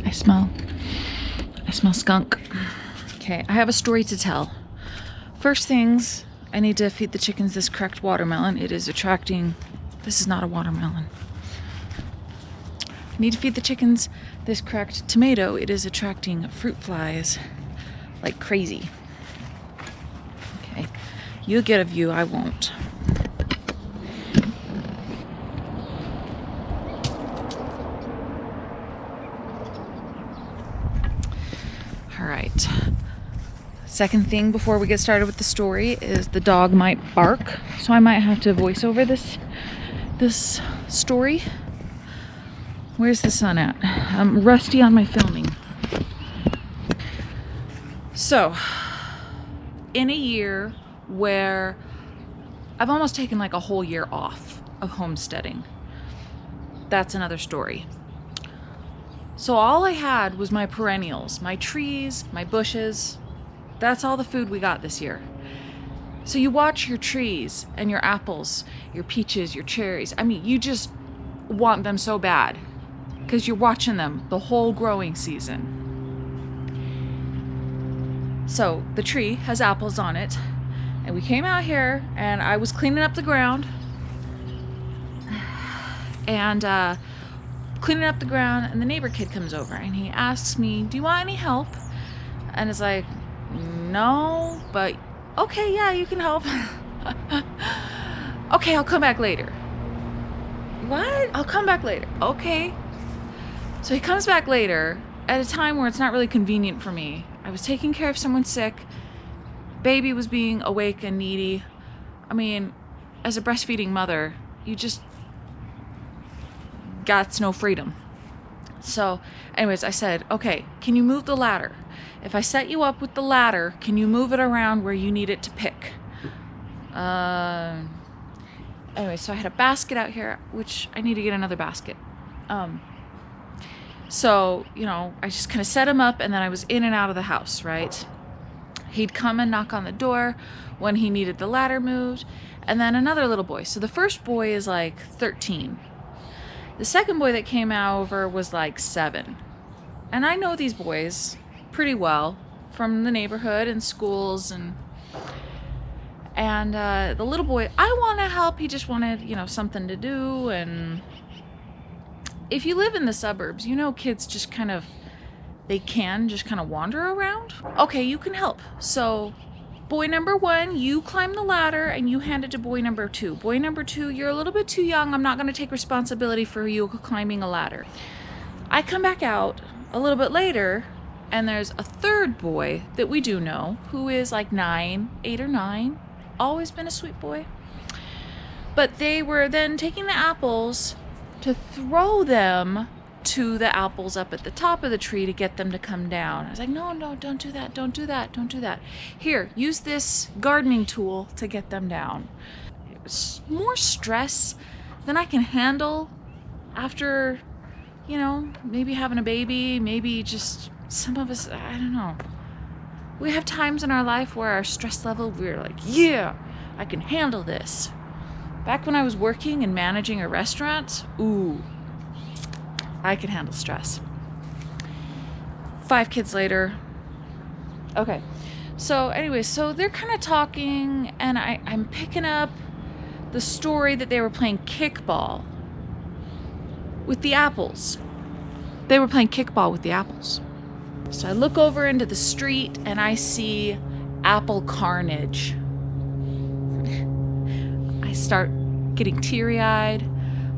I smell skunk. Okay, I have a story to tell. First things, I need to feed the chickens this cracked watermelon. It is attracting, this is not a watermelon. I need to feed the chickens this cracked tomato. It is attracting fruit flies like crazy. Okay, you'll get a view, I won't. All right. Second thing before we get started with the story is the dog might bark, so I might have to voice over this story. Where's the sun at? I'm rusty on my filming. So, in a year where I've almost taken like a whole year off of homesteading, that's another story. So all I had was my perennials, my trees, my bushes. That's all the food we got this year. So you watch your trees and your apples, your peaches, your cherries. I mean, you just want them so bad because you're watching them the whole growing season. So the tree has apples on it, and we came out here and I was cleaning up the ground and the neighbor kid comes over and he asks me, do you want any help? And it's like, no, but okay, yeah, you can help. Okay, I'll come back later. What? I'll come back later. Okay. So he comes back later at a time where it's not really convenient for me. I was taking care of someone sick. Baby was being awake and needy. I mean, as a breastfeeding mother, you just got no freedom. So anyways, I said, okay, can you move the ladder? If I set you up with the ladder, can you move it around where you need it to pick? Anyway, so I had a basket out here, which I need to get another basket. So, you know, I just kind of set him up and then I was in and out of the house, right? He'd come and knock on the door when he needed the ladder moved. And then another little boy. So the first boy is like 13. The second boy that came over was like 7. And I know these boys pretty well from the neighborhood and schools and the little boy, I want to help. He just wanted, you know, something to do. And if you live in the suburbs, you know, kids just kind of, they can just kind of wander around. Okay, you can help. So boy number 1, you climb the ladder and you hand it to boy number 2. Boy number 2, you're a little bit too young. I'm not going to take responsibility for you climbing a ladder. I come back out a little bit later and there's a third boy that we do know who is like 8 or 9. Always been a sweet boy. But they were then taking the apples to throw them to the apples up at the top of the tree to get them to come down. I was like, no, don't do that. Don't do that. Don't do that. Here, use this gardening tool to get them down. It was more stress than I can handle after, you know, maybe having a baby, maybe just some of us, I don't know. We have times in our life where our stress level, we're like, yeah, I can handle this. Back when I was working and managing a restaurant, ooh, I could handle stress. 5 kids later. Okay. So anyway, so they're kind of talking and I'm picking up the story that they were playing kickball with the apples. They were playing kickball with the apples. So I look over into the street and I see apple carnage. I start getting teary-eyed.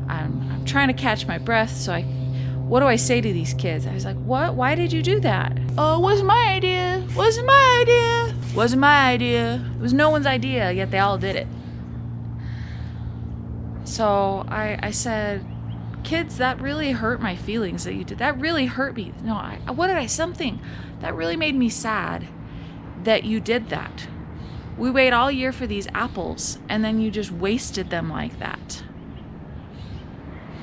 I'm trying to catch my breath, so what do I say to these kids? I was like, what? Why did you do that? Oh, it wasn't my idea. Wasn't my idea. Wasn't my idea. It was no one's idea, yet they all did it. So I said, kids, that really hurt my feelings that you did. That really hurt me. No, what did I? Something that really made me sad that you did that. We wait all year for these apples and then you just wasted them like that.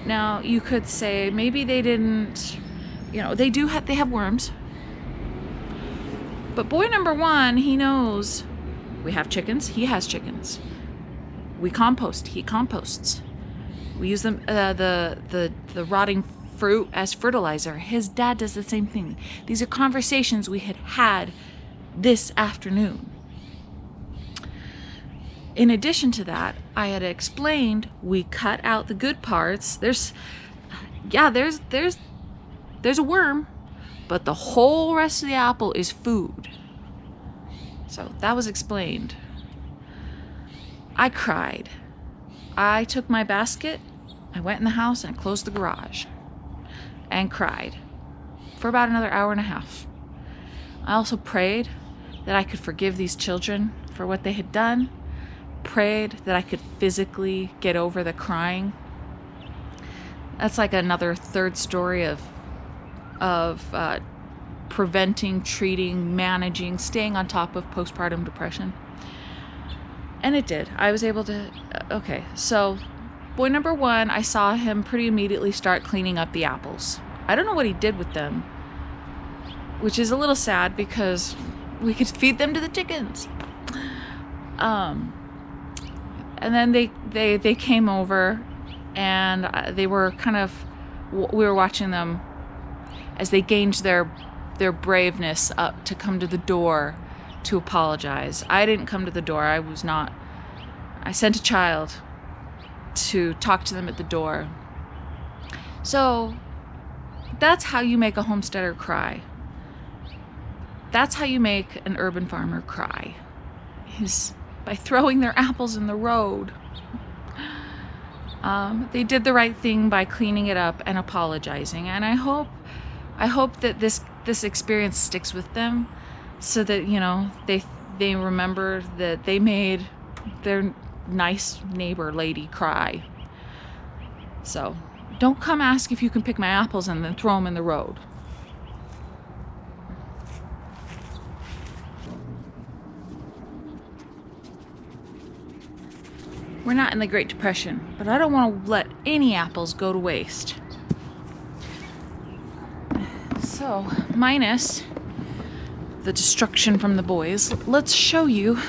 Now you could say maybe they didn't, you know, they have worms. But boy number 1, he knows we have chickens. He has chickens. We compost. He composts. We use them, the rotting fruit as fertilizer. His dad does the same thing. These are conversations we had had this afternoon. In addition to that, I had explained we cut out the good parts. There's a worm, but the whole rest of the apple is food. So that was explained. I cried. I took my basket, I went in the house and I closed the garage and cried for about another hour and a half. I also prayed that I could forgive these children for what they had done, prayed that I could physically get over the crying. That's like another third story of preventing, treating, managing, staying on top of postpartum depression. And it did. I was able to, okay, so boy number one, I saw him pretty immediately start cleaning up the apples. I don't know what he did with them, which is a little sad because we could feed them to the chickens. And then they came over and they were we were watching them as they gained their braveness up to come to the door to apologize. I didn't come to the door. I sent a child to talk to them at the door. So that's how you make a homesteader cry. That's how you make an urban farmer cry, is by throwing their apples in the road. They did the right thing by cleaning it up and apologizing, and I hope that this experience sticks with them, so that they remember that they made their nice neighbor lady cry. So don't come ask if you can pick my apples and then throw them in the road. We're not in the Great Depression, but I don't want to let any apples go to waste. So, minus the destruction from the boys, let's show you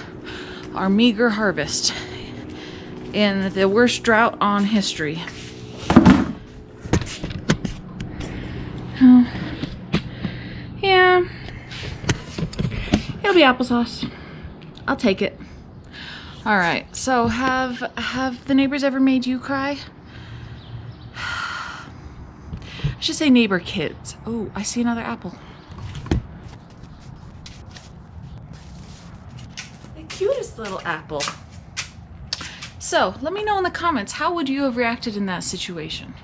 our meager harvest in the worst drought on history. Yeah, it'll be applesauce. I'll take it. All right, so have the neighbors ever made you cry? I should say neighbor kids. Oh, I see another apple. The cutest little apple. So let me know in the comments, how would you have reacted in that situation?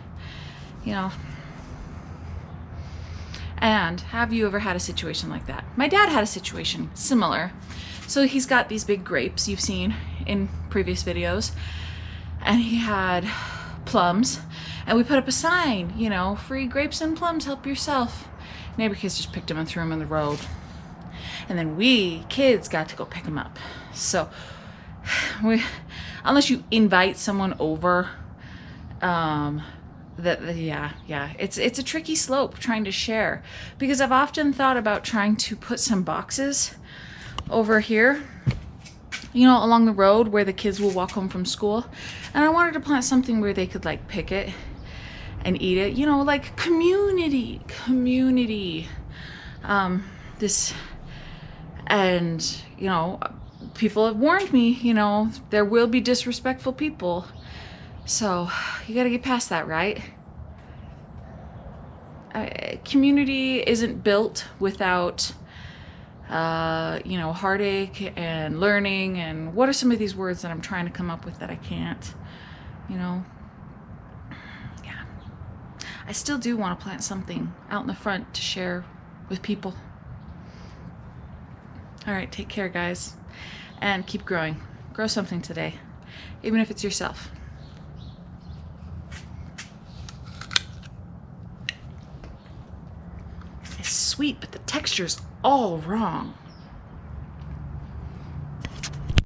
And have you ever had a situation like that? My dad had a situation similar. So he's got these big grapes you've seen in previous videos, and he had plums, and we put up a sign, free grapes and plums, help yourself. Neighbor kids just picked them and threw them in the road. And then we kids got to go pick them up. So unless you invite someone over, it's a tricky slope trying to share, because I've often thought about trying to put some boxes over here, along the road where the kids will walk home from school, and I wanted to plant something where they could pick it and eat it, like community. People have warned me, there will be disrespectful people, so you got to get past that, right? Community isn't built without heartache and learning, and what are some of these words that I'm trying to come up with that I can't, yeah. I still do want to plant something out in the front to share with people. All right, take care, guys, and keep growing. Grow something today, even if it's yourself. It's sweet, but the texture's all wrong.